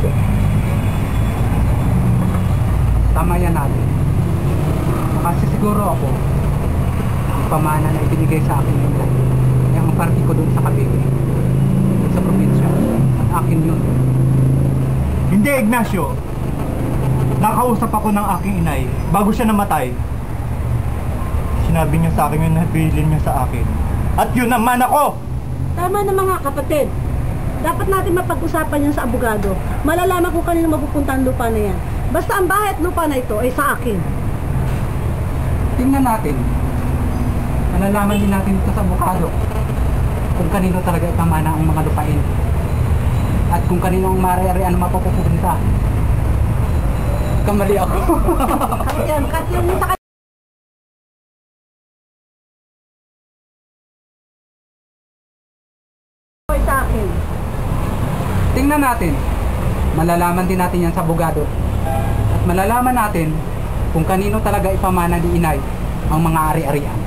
Ignacio. Tama yan natin. Kasi siguro ako, ang pamana na ibinigay sa akin yun lang. Yung party ko doon sa Cavite, sa probinsya. At akin yun. Hindi, Ignacio. Nakausap ako ng aking inay bago siya namatay. Sinabi niya sa akin yung nabilin niya sa akin. At yun naman ako! Tama na mga kapatid. Dapat natin mapag-usapan yan sa abogado. Malalaman kung kanino mapupunta ang lupa na yan. Basta ang bahay at lupa na ito ay sa akin. Tingnan natin. Malalaman din natin ito sa abogado kung kanino talaga ipamana ang mga lupain. At kung kanino ang mari-arian ang mapupunta. Kamali ako. Kat yun sa sa akin. Tingnan natin. Malalaman din natin yan sa abogado. At malalaman natin kung kanino talaga ipamana ni inay ang mga ari-arian.